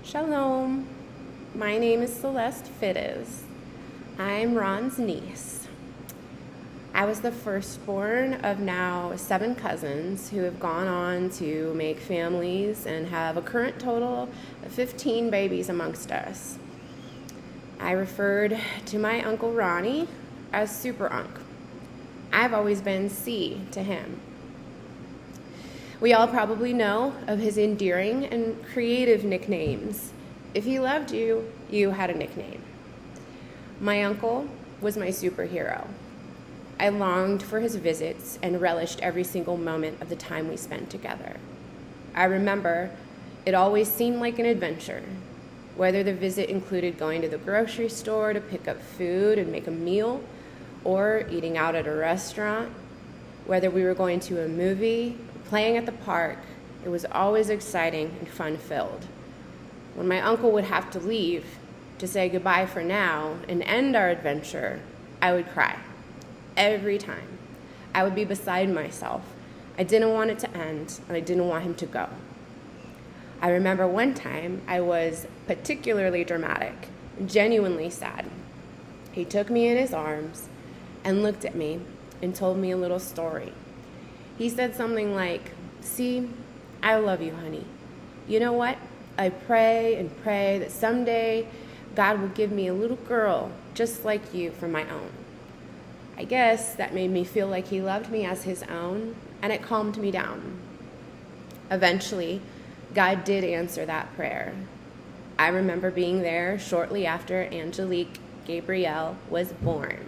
Shalom. My name is Celeste Fiddes. I'm Ron's niece. I was the firstborn of now 7 cousins who have gone on to make families and have a current total of 15 babies amongst us. I referred to my Uncle Ronnie as Super Unc. I've always been C to him. We all probably know of his endearing and creative nicknames. If he loved you, you had a nickname. My uncle was my superhero. I longed for his visits and relished every single moment of the time we spent together. I remember it always seemed like an adventure, whether the visit included going to the grocery store to pick up food and make a meal, or eating out at a restaurant, whether we were going to a movie, playing at the park. It was always exciting and fun-filled. When my uncle would have to leave to say goodbye for now and end our adventure, I would cry. Every time. I would be beside myself. I didn't want it to end, and I didn't want him to go. I remember one time I was particularly dramatic, genuinely sad. He took me in his arms and looked at me and told me a little story. He said something like, "See, I love you, honey. You know what? I pray and pray that someday God will give me a little girl just like you for my own." I guess that made me feel like he loved me as his own, and it calmed me down. Eventually, God did answer that prayer. I remember being there shortly after Angelique Gabrielle was born.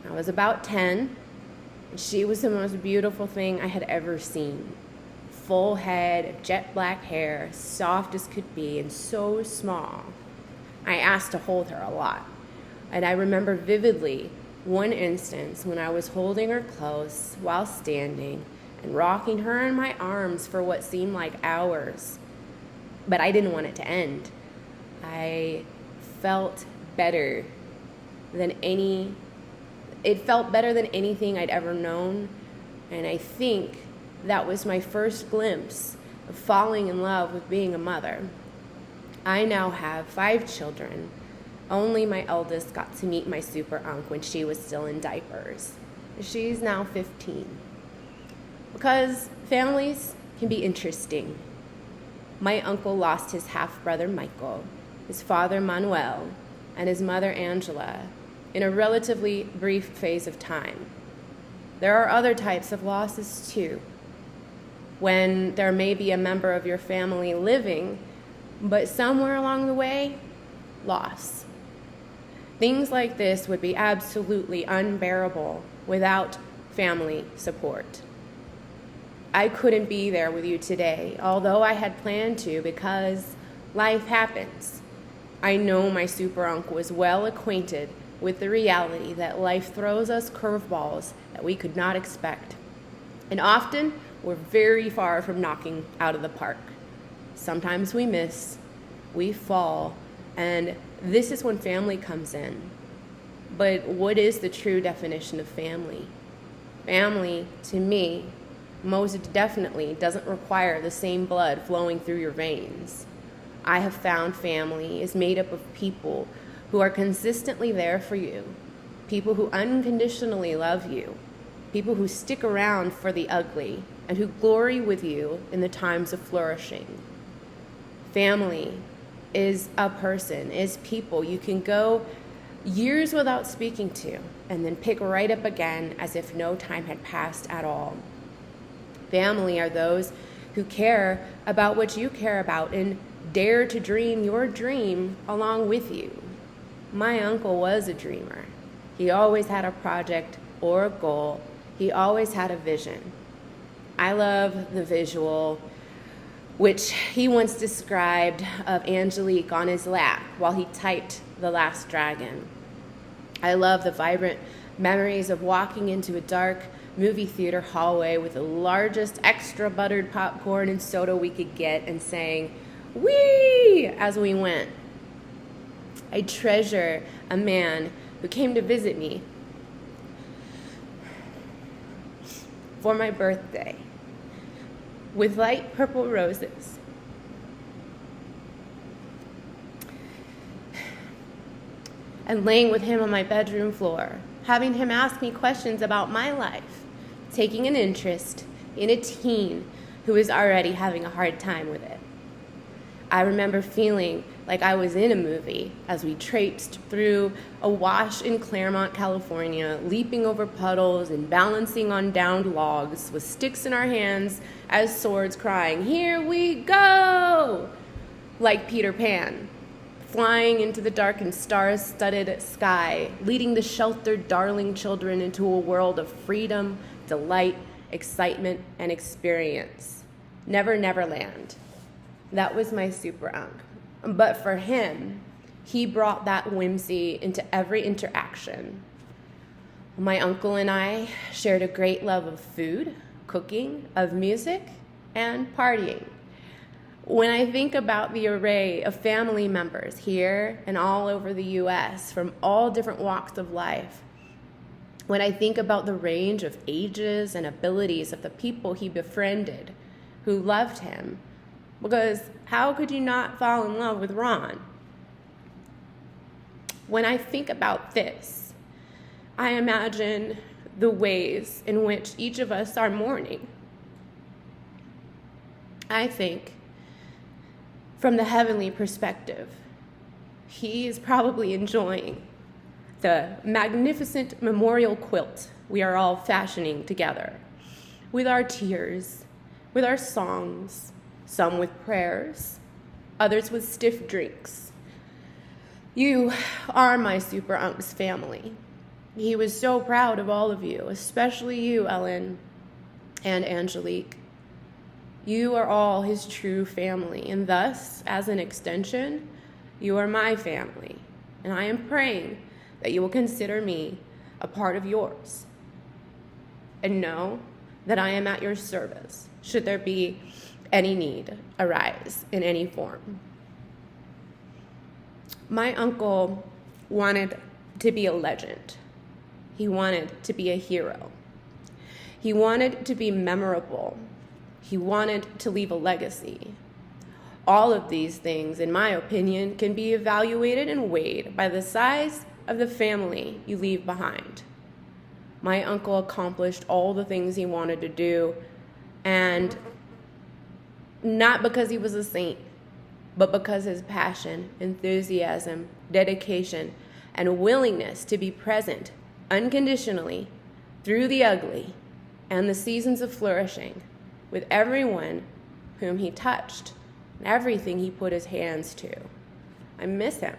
I was about 10. She was the most beautiful thing I had ever seen. Full head, jet black hair, soft as could be, and so small. I asked to hold her a lot. And I remember vividly one instance when I was holding her close while standing and rocking her in my arms for what seemed like hours. But I didn't want it to end. I felt better than it felt better than anything I'd ever known, and I think that was my first glimpse of falling in love with being a mother. I now have 5 children. Only my eldest got to meet my Super Unc when she was still in diapers. She's now 15. Because families can be interesting. My uncle lost his half-brother Michael, his father Manuel, and his mother Angela in a relatively brief phase of time. There are other types of losses too, when there may be a member of your family living, but somewhere along the way, loss. Things like this would be absolutely unbearable without family support. I couldn't be there with you today, although I had planned to, because life happens. I know my Super Unc was well acquainted with the reality that life throws us curveballs that we could not expect. And often, we're very far from knocking out of the park. Sometimes we miss, we fall, and this is when family comes in. But what is the true definition of family? Family, to me, most definitely doesn't require the same blood flowing through your veins. I have found family is made up of people who are consistently there for you, people who unconditionally love you, people who stick around for the ugly, and who glory with you in the times of flourishing. Family is a person, is people you can go years without speaking to, and then pick right up again as if no time had passed at all. Family are those who care about what you care about and dare to dream your dream along with you. My uncle was a dreamer. He always had a project or a goal. He always had a vision. I love the visual, which he once described of Angelique on his lap while he typed The Last Dragon. I love the vibrant memories of walking into a dark movie theater hallway with the largest extra buttered popcorn and soda we could get and saying, "Weeeeee!" as we went. I treasure a man who came to visit me for my birthday with light purple roses and laying with him on my bedroom floor, having him ask me questions about my life, taking an interest in a teen who is already having a hard time with it. I remember feeling like I was in a movie as we traipsed through a wash in Claremont, California, leaping over puddles and balancing on downed logs with sticks in our hands as swords, crying, "Here we go!" Like Peter Pan, flying into the dark and star-studded sky, leading the sheltered, darling children into a world of freedom, delight, excitement, and experience. Never, never land. That was my Super Unc. But for him, he brought that whimsy into every interaction. My uncle and I shared a great love of food, cooking, of music, and partying. When I think about the array of family members here and all over the U.S. from all different walks of life, when I think about the range of ages and abilities of the people he befriended who loved him, because how could you not fall in love with Ron? When I think about this, I imagine the ways in which each of us are mourning. I think, from the heavenly perspective, he is probably enjoying the magnificent memorial quilt we are all fashioning together, with our tears, with our songs, some with prayers, others with stiff drinks. You are my Super Unc's family. He was so proud of all of you, especially you, Ellen and Angelique. You are all his true family, and thus, as an extension, you are my family. And I am praying that you will consider me a part of yours. And know that I am at your service, should there be any need arise in any form. My uncle wanted to be a legend. He wanted to be a hero. He wanted to be memorable. He wanted to leave a legacy. All of these things, in my opinion, can be evaluated and weighed by the size of the family you leave behind. My uncle accomplished all the things he wanted to do, and not because he was a saint, but because his passion, enthusiasm, dedication, and willingness to be present unconditionally through the ugly and the seasons of flourishing with everyone whom he touched and everything he put his hands to. I miss him.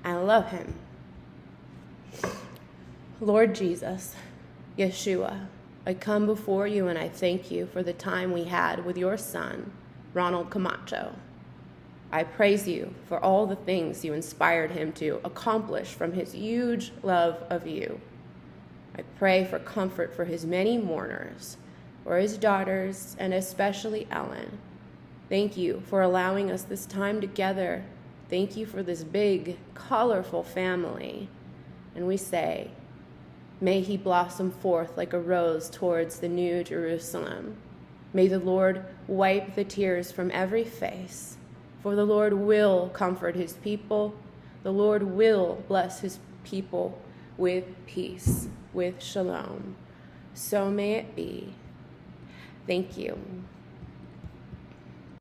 I love him. Lord Jesus, Yeshua, I come before you and I thank you for the time we had with your son, Ronald Camacho. I praise you for all the things you inspired him to accomplish from his huge love of you. I pray for comfort for his many mourners, for his daughters, and especially Ellen. Thank you for allowing us this time together. Thank you for this big, colorful family. And we say, may he blossom forth like a rose towards the new Jerusalem. May the Lord wipe the tears from every face, for the Lord will comfort his people. The Lord will bless his people with peace, with shalom. So may it be. Thank you.